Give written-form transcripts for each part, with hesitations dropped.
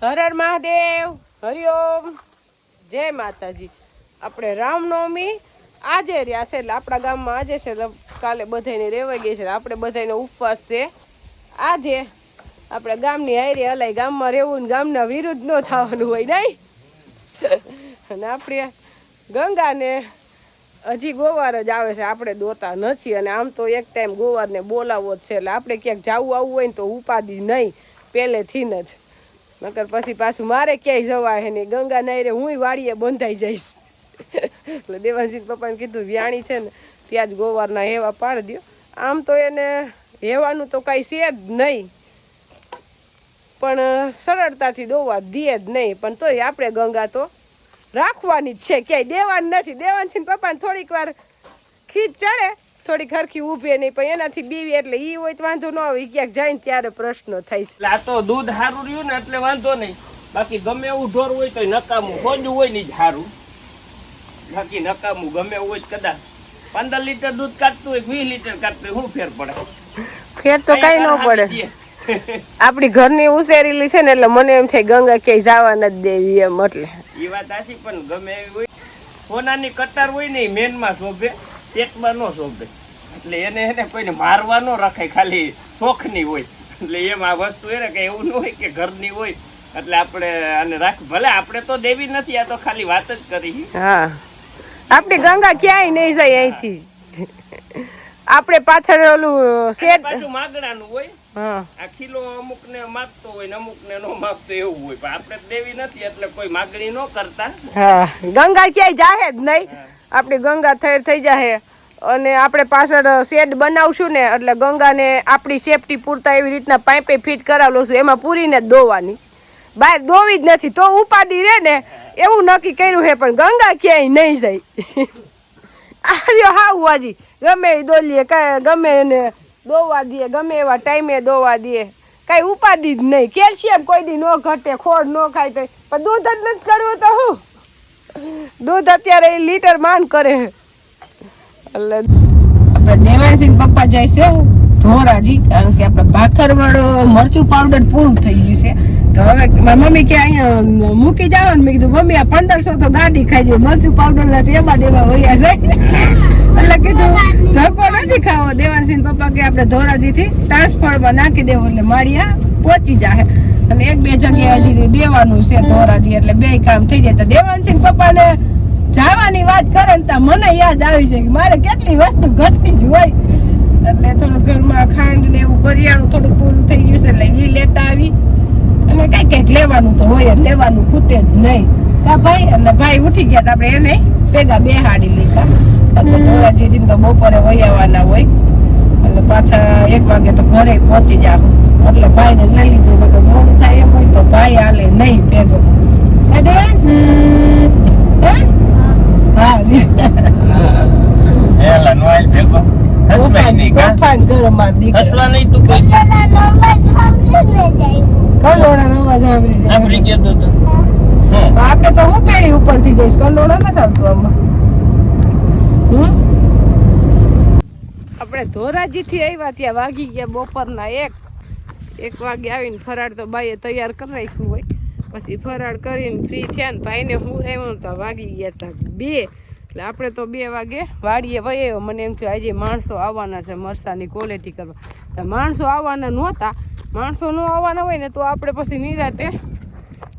હર હર મહાદેવ, હરિઓમ, જય માતાજી. આપણે રામનવમી આજે રહ્યા છે એટલે આપણા ગામમાં આજે છે એટલે કાલે બધાને રેવાઈ ગઈ છે. આપણે બધાનો ઉપવાસ છે આજે. આપણે ગામની હારે હલાય, ગામમાં રહેવું ને ગામના વિરુદ્ધ ન થવાનું હોય નહીં. અને આપણે ગંગાને હજી ગોવાર જ આવે છે, આપણે દોતા નથી. અને આમ તો એક ટાઈમ ગોવારને બોલાવો જ છે એટલે આપણે ક્યાંક જવું આવવું હોય ને તો ઉપાધિ નહીં પહેલેથી જ. નકર પછી પાછું મારે ક્યાંય જવાય ને ગંગા નાયરે હું વાડીએ બંધાઈ જઈશ. એટલે દેવાનસિંહ પપ્પાને કીધું વ્યાણી છે ને ત્યાં જ ગોવારના હેવા પાડી દો. આમ તો એને હેવાનું તો કાંઈ છે જ નહીં, પણ સરળતાથી દોવા દે જ નહીં. પણ તોય આપણે ગંગા તો રાખવાની જ છે, ક્યાંય દેવાની નથી. દેવાનસિંહ પપ્પાને થોડીક વાર ખીચ ચડે, થોડીક હરખી ઊભે નહીં, પણ એનાથી બીવી એટલે ઈ હોય તો વાંધો ન આવે. ક્યાંક જાય ને ત્યારે પ્રશ્ન થાય છે. આ તો દૂધ સારું રહ્યું ને એટલે વાંધો નહીં. બાકી ગમે એવું ઢોર હોય તો નકામું ખોજું હોય ને જ સારું. બાકી નકામું ગમે એવું હોય કદાચ 15 લીટર દૂધ કાઢતું હોય 20 લીટર કાઢતું હોય, શું ફેર પડે? ફેર તો કઈ ન પડે. આપણી ઘરની ઉછેરેલી છે ને એટલે મને એમ થાય ગંગા ક્યાંય જવા નથી દેવી એમ. એટલે એ વાત સાચી, પણ ગમે એવી હોય સોનાની કટાર હોય ને એ મેનમાં શોભે, પેટમાં ન શોભે. એટલે એને કોઈને મારવા ન રખાય, ખાલી શોખની હોય. એટલે એમ આ વસ્તુ એને કઈ એવું ન હોય કે ઘરની હોય એટલે આપણે આને રાખ. ભલે આપણે તો દેવી નથી, આ તો ખાલી વાત જ કરી. હા, આપણી ગંગા ક્યાંય નહીં જાય અહીંથી. આપણે પાછળ ઓલું શેડ પાછું માગણાનું હોય. આ કિલો અમુક ને માગતો હોય ને અમુક ને નો માગતો એવું હોય, પણ આપણે દેવી નથી એટલે કોઈ માગણી ન કરતા. હા, ગંગા ક્યાંય જાહે જ નહીં. આપણી ગંગા થઈ જાહે. અને આપણે પાછળ શેડ બનાવશું ને એટલે ગંગાને આપણી સેફટી પૂરતા એવી રીતના પાઇપે ફિટ કરાવેલું છું, એમાં પૂરીને જ દોવાની. બહાર દોવી જ નથી તો ઉપાડી રહે ને એવું નક્કી કર્યું છે. પણ ગંગા ક્યાંય નહીં જાય. આર્યો હાવ વાજી ગમે એ દોલીએ, કાંઈ ગમે એને દોવા દે, ગમે એવા ટાઈમે દોવા દે, કાંઈ ઉપાધિ જ નહીં. કેલ્શિયમ કોઈ દી ન ઘટે, ખોડ ન ખાય તો. પણ દૂધ જ નથી કરવું તો શું? દૂધ અત્યારે એ લીટર માંડ કરે. એટલે આપણે દેવાનસિંહ પપ્પા જાય છે ધોરાજી, કારણ કે આપણે ભાખર વાળો મરચું પાવડર પૂરું થઈ ગયું છે. તો હવે મારી મમ્મી કે અહીંયા મૂકી જાવ ને. મેં કીધું મમ્મી આ 1500 તો ગાડી ખાઈ જાય, મરચું પાવડર નથી એમાં વયા જાય. એટલે કીધું ધક્કો નથી ખાવો. દેવાનસિંહ પપ્પા કે આપણે ધોરાજીથી ટ્રાન્સફરમાં નાખી દેવું એટલે માળિયા પહોંચી જાય. અને 1-2 જગ્યાએ હજી દેવાનું છે ધોરાજી, એટલે 2 કામ થઈ જાય. તો દેવાનસિંહ પપ્પાને જવાની વાત કરે ને ત્યાં મને યાદ આવી છે કે મારે કેટલી વસ્તુ ઘટતી જ હોય. એટલે થોડું ઘરમાં ખાંડ ને એવું કરિયાણું થોડું પૂરું થઈ ગયું છે એટલે એ લેતા આવી. અને કઈક લેવાનું તો હોય જ, લેવાનું ખૂટે જ નહીં કા ભાઈ. અને ભાઈ ઉઠી ગયા તો આપણે એને ભેગા બેહાડી લીધા. એટલે ધોરાજીથી તો બપોરે વયાવાના હોય એટલે પાછા 1 વાગે તો ઘરે પહોંચી જાવ. એટલે ભાઈને લઈ લીધું. એટલે મોડું થાય એમ હોય તો ભાઈ હાલે નહીં ભેગો. એલા નો આઈ ભેગો હસવાય નહીં કા તોફાન કરે માર દીકરા. હસવા નહીં તું કોઈ કલોડાનો અવાજ આપડી ગયો તો આપણે તો હું પેડી ઉપરથી જઈશ, કલોડા નથી આવતું આમાં. આપણે ધોરાજીથી આવ્યા ત્યાં વાગી ગયા બપોરના 1 વાગે આવીને ફરાળ તો બાઈએ તૈયાર કરી રાખ્યું હોય. પછી ફરાળ કરીને ફ્રી થયા ને ભાઈને હું આવ્યું તો વાગી ગયા હતા 2. એટલે આપણે તો 2 વાગે વાડીએ વયો. મને એમ થયું આજે માણસો આવવાના છે મરસાની ક્વોલિટી કરવા. માણસો આવવાના નહોતા. માણસો ન આવવાના હોય ને તો આપણે પછી નિરાતે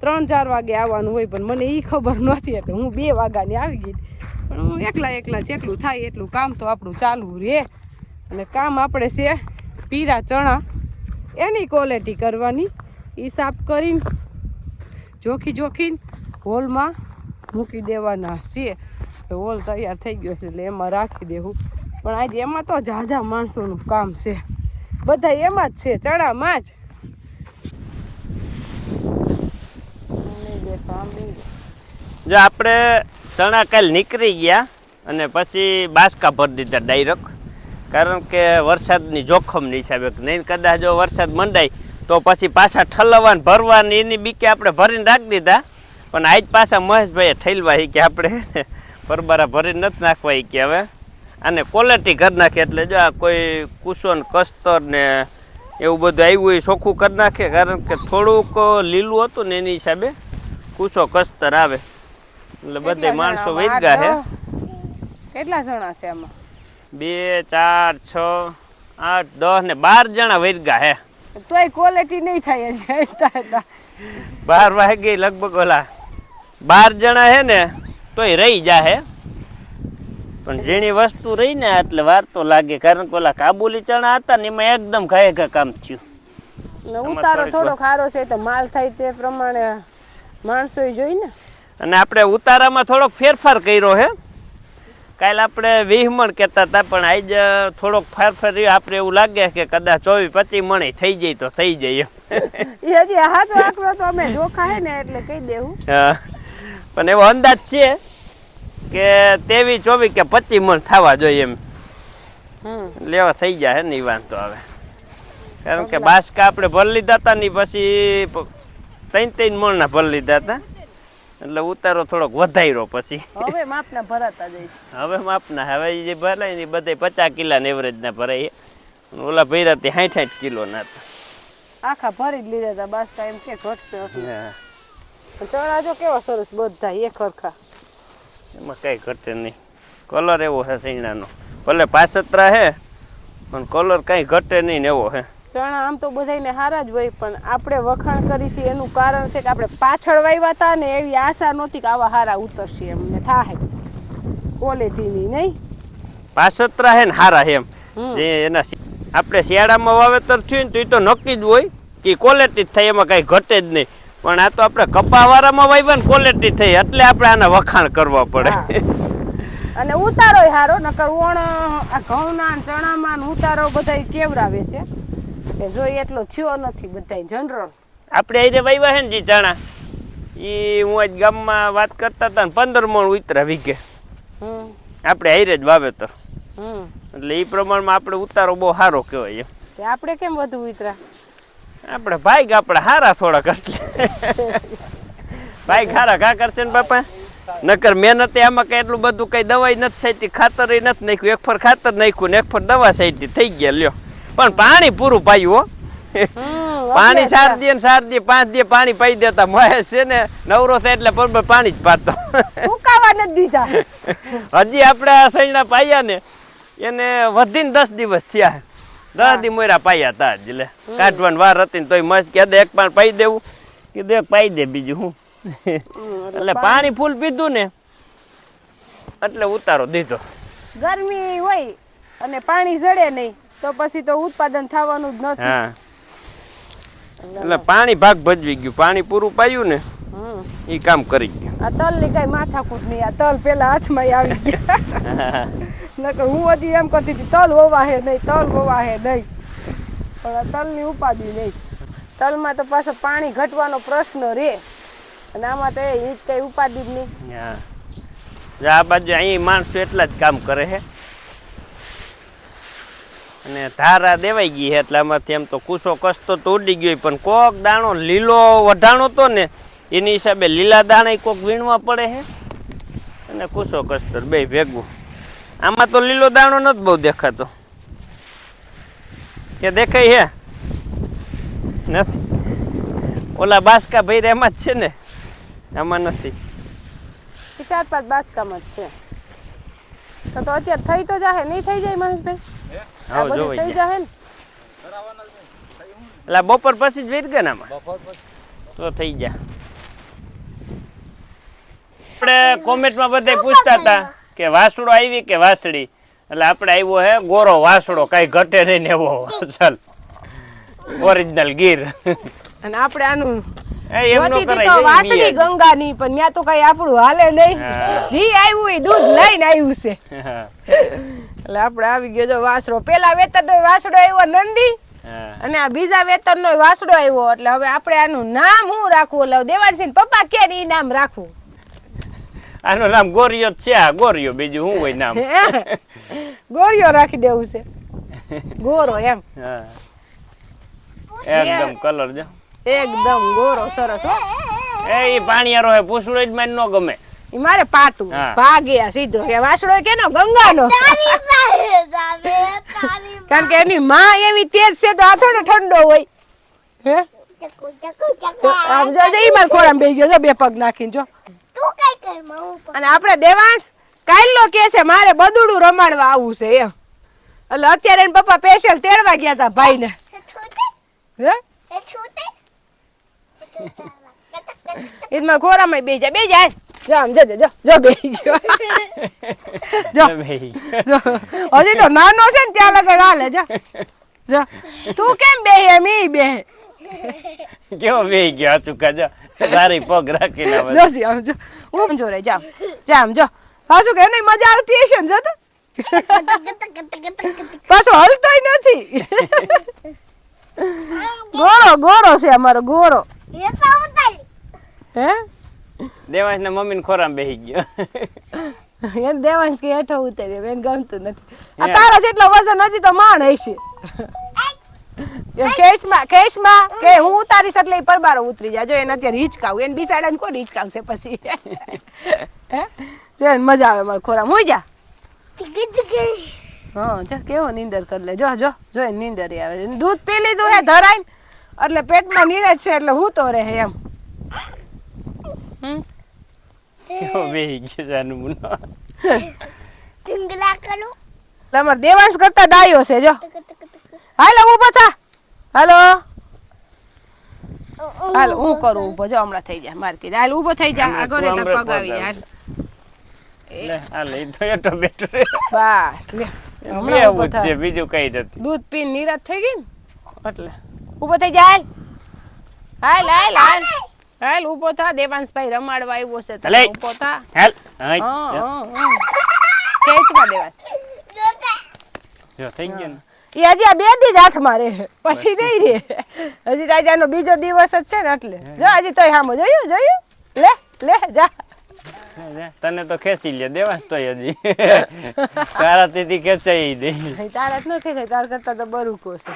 3-4 વાગે આવવાનું હોય. પણ મને એ ખબર નહોતી એટલે હું 2 વાગ્યાની આવી ગઈ. પણ હું એકલા જેટલું થાય એટલું કામ તો આપણું ચાલુ રહે. અને કામ આપણે છે પીરા ચણા એની ક્વોલિટી કરવાની. એ સાફ કરીને જોખીને હોલમાં મૂકી દેવાના છે. હોલ તૈયાર થઈ ગયો છે એટલે એમાં રાખી દેવું. પણ આજે એમાં તો ઝાઝા માણસોનું કામ છે, બધા એમાં જ છે, ચણામાં જ. જો આપણે ચણા કાલ નીકળી ગયા અને પછી બાસકા ભરી દીધા ડાયરેક્ટ. કારણ કે વરસાદની જોખમની હિસાબે નહીં કદાચ જો વરસાદ મંડાય તો પછી પાછા ઠલવવાને ભરવાની એની બીકે આપણે ભરીને રાખી દીધા. પણ આજ પાછા મહેશભાઈએ ઠેલવા કે આપણે પરબારા ભરીને નથી નાખવા કે હવે આને ક્વોલિટી કરી નાખે. એટલે જો આ કોઈ કુશો ને કસ્તર ને એવું બધું આવ્યું એ ચોખ્ખું કરી નાખે, કારણ કે થોડુંક લીલું હતું ને એની હિસાબે કૂસો કસ્તર આવે. એટલે બધે માણસો વેદગા હે. કેટલા જણા છે આમાં? 2, 4, 6, 8, 10 ને 12 જણા વેદગા હે. તોય ક્વોલિટી નહીં થાય જ. 12 વાગે લગભગ ઓલા 12 જણા હે ને તોય રહી જાહે. પણ ઝીણી વસ્તુ રહી ને એટલે વાર તો લાગે, કારણ કે ઓલા કાબુલી ચણા હતા ને એમાં એકદમ ઘાયે કામ થયું. ઉતારો થોડો ખારો છે તો માલ થાય તે પ્રમાણે માણસો જોઈ ને. અને આપણે ઉતારામાં થોડોક ફેરફાર કર્યો હે. કાલે આપણે 20 મણ કહેતા હતા, પણ આજ થોડોક ફેરફાર રહ્યો. આપણે એવું લાગે કે કદાચ 24-25 મણ થઈ જાય તો થઈ જાય એમ. એ હજી હાચો આંકડો તો અમે જોખા હે ને એટલે કહી દેવું. હા, પણ એવો અંદાજ છે કે 23-24 કે 25 મણ થવા જોઈએ એમ. લેવા થઈ જાય ને વાંધો આવે, કારણ કે બાસકા આપણે ભરી લીધા હતા ને પછી 3-3 મણના ભરી લીધા હતા, એટલે ઉતારો થોડોક વધાર્યો. પછી હવે માપના ભરાતા જાય. હવે માપના હવે જે ભરાય ને બધે 50 કિલોના એવરેજ ના ભરાય. ઓલા ભર્યા તે 60-60 કિલો ના હતા. આખા ભરી જ લીધા હતા બાસકા, એમ કે ઘટશે. ચણા જો કેવા સરસ બધા એક હરખા, એમાં કઈ ઘટે નહીં. કલર એવો છે સૈણાનો, ભલે પાસતરા હે પણ કલર કઈ ઘટે નહીં ને એવો હે. ચણા આમ તો બધાને હારા જ હોય, પણ આપણે વખાણ કરી છે એનું કારણ છે કે આપણે પાછળ વાવ્યા હતા ને એવી આશા નહોતી કે આવા હારા ઉતરશે એમને થાય ક્વોલિટીની. નહીં પાસતરા હે ને હારા એમ એના આપણે શિયાળામાં વાવેતર થયું ને તો એ તો નક્કી જ હોય કે ક્વોલિટી જ થાય, એમાં કઈ ઘટે જ નહીં. પણ આ તો આપણે કપાવાળામાં વાવ્યા ને ક્વોલિટી થઈ એટલે આપણે આના વખાણ કરવા પડે. અને ઉતારોય હારો, નકર ઓણ આ ઘઉંના ચણામાં ઉતારો બધા કેવરાવે છે કે જોઈ એટલો થયો નથી બધા જનરલ. આપણે અહીં વાવ્યા છે ને જે ચણા એ હું આજ ગામમાં વાત કરતા હતા ને 15 મણ ઉતરા વીઘે. આપણે હારે જ વાવેતર, એટલે એ પ્રમાણમાં આપણે ઉતારો બહુ સારો કહેવાય એમ. આપણે કેમ વધુ ઉતરા? આપણે ભાઈ આપણે હારા થોડાક, એટલે ભાઈ હારા કા કરશે ને બાપા. નકર મહેનતે આમાં કઈ એટલું બધું કઈ દવાઈ નથી સાઈટી, ખાતર નથી નાખ્યું. એક ફર ખાતર નાખ્યું ને એક ફર દવા સાઈટી થઈ ગયા લ્યો. પણ પાણી પૂરું પાયું હો. પાણી સાર દે ને સાર દે, 5 દી પાણી પાઈ દેતા. મહેશ છે ને નવરો થાય એટલે બરોબર પાણી જ પાતો, સુકાવા નથી દીધા. હજી આપણે આ સૈણા પાયા ને એને વધીને 10 દિવસ થયા. 10 દી મોયરા પાયા હતા જ, એટલે કાઢવાની વાર હતી ને તોય મસ્ત કે એક પાણ પાઈ દેવું, કીધું એક પાઈ દે બીજું હું. એટલે પાણી ફૂલ પીધું ને એટલે ઉતારો દીધો. ગરમી હોય અને પાણી જડે નહીં તો પછી તો ઉત્પાદન થવાનું જ નથી. હા, એટલે પાણી ભાગ ભજવી ગયું. પાણી પૂરું પાયું ને એ કામ કરી ગયું. આ તલ ની કઈ માથાકૂટ નહીં. આ તલ પેલા હાથમાં આવી ગયા. નકર હું હજી એમ કરતી હતી તલ હોવા હે નહીં, તલ હોવા હે નહીં, પણ આ તલ ની ઉપાધિ નહીં. તલમાં તો પાછો પાણી ઘટવાનો પ્રશ્ન રે, અને આમાં તો એ કઈ ઉપાધિ જ નહીં. આ બાજુ અહીં માણસો એટલા જ કામ કરે છે, અને ધારા દેવાઈ ગઈ છે એટલે આમાંથી એમ તો કૂસો કસતો તો ઉડી ગયો, પણ કોક દાણો લીલો વઢાણો તો ને એની હિસાબે લીલા દાણા કોક વીણવા પડે છે અને કૂસો કસ્તર બે ભેગું. આમાં તો લીલો દાણો નથી બહુ દેખાતો, કે દેખાય છે નથી. ઓલા બાસકા ભાઈ એમાં જ છે ને, આમાં નથી. 4-5 બાચકામાં જ છે. તો અત્યારે થઈ તો જાહે, નહીં થઈ જાય મહેશભાઈ? હા જો થઈ જાહે ને. એટલે બપોર પછી જ વીર ગયા આમાં તો થઈ જાય. આપણે કોમેન્ટમાં બધા પૂછતા હતા કે વાસડો આવી કે વાસળી, એટલે આપણે આવ્યો હે ગોરો વાસડો, કઈ ઘટે નહીં ને એવો. ચાલ ઓરિજિનલ ગીર. અને આપણે આનું એમનો કરાય વાસળી ગંગાની, પણ ત્યાં તો કઈ આપણું હાલે નહીં. જી આવ્યું એ દૂધ લઈને આવ્યું છે. એટલે આપણે આવી ગયો જો વાસડો. પેલા વેતરનો વાસડો આવ્યો નંદી, અને આ બીજા વેતરનો વાસડો આવ્યો. એટલે હવે આપણે આનું નામ શું રાખવું? એટલે દેવાનસિંહ પપ્પા કે ઈ નામ રાખવું. આનું નામ ગોરિયો છે. આ ગોરિયો, બીજું શું હોય નામ? ગોરિયો રાખી દેવું છે. ગોરો એમ. એકદમ કલર જો એકદમ ગોરો સરસ હો. એ પાણીયારો હે, પૂછડો જ મને ન ગમે. ઈ મારે પાટું ભાગે સીધો. કે વાસડો કેનો? ગંગાનો. કારણ કે એની માં એવી તેજ છે તો આ થોડો ઠંડો હોય હે આમ જો ઈ માર ખોરામાં બેહી ગયો જો બે પગ નાખીને જો અને આપણે દેવાંશ કાલનો કે છે મારે બદુડું રમાડવા આવવું છે એમ એટલે અત્યારે એના પપ્પા સ્પેશિયલ તેડવા ગયા હતા ભાઈને હે ઈદમાં ખોરામાં બેહી જાય જો આમ જો બેહી ગયો જો જો હજી તો નાનો છે ને ત્યાં લગન હાલે જો જો તું કેમ બેહે એમ ઈ બેહે કેવો બેહી ગયો ચુકા જો સારી પગ રાખીને આવે. જો જી આમ જો હું જો રે જામ જો પાછું કે નહીં મજા આવતી હશે ને જો તો પાછો હલતોય નથી ગોરો છે અમારો ગોરો હે દેવાંશ ને મમ્મી ને ખોરામાં બેહી ગયો. એને દેવાંશ કે હેઠો ઉતર્યો એને ગમતું નથી આ તારા જેટલો વજન હજી તો માણ હશે કેશમાં કે હું ઉતારીશ એટલે પરબારો ઉતરી જાય જો એને અત્યારે હિચકાવું એને બિસાડા કોણ હિચકાવશે પછી હે જો એને મજા આવે મારા ખોરામાં હોઈ જા હા જો કેવો નીંદર કરી લે જો એને નીંદર આવે દૂધ પી લીધું હે ધરાઈને એટલે પેટમાં નીરજ છે એટલે હું તો રહે એમ કેવો બેહી ગયો જાનું મુનો. અમાર દેવાંશ કરતા ડાયો છે જો હાલો ઊભો થા હાલો હું કરું ઊભો જો હમણાં થઈ જાય માર્કેટ હાલ ઊભો થઈ જા આગળ ને તાર પગ આવી જાય લે હાલે તો એટો બેટર બસ લે હમણાં ઊભો બેવું થા છે બીજું કઈ નથી. દૂધ પીને નિરાત થઈ ગઈ ને એટલે ઊભો થઈ જા હાલ ઊભો થા દેવાંશભાઈ રમાડવા આવ્યો છે તો લે ઊભો થા હાલ ખેંચવા દેવાંશ જો થઈ ગયો ને એ હજી આ બે દી જ હાથમાં રહે પછી નહીં રે હજી રાજાનો બીજો દિવસ જ છે ને એટલે જો હજી તોય સામો જોયું લે જા તને તો ખેંચી લે દેવાંશ તોય હજી તારા તેથી ખેંચાઈ નહીં તારા જ ન ખેંચાય તાર કરતા તો બરું કોશે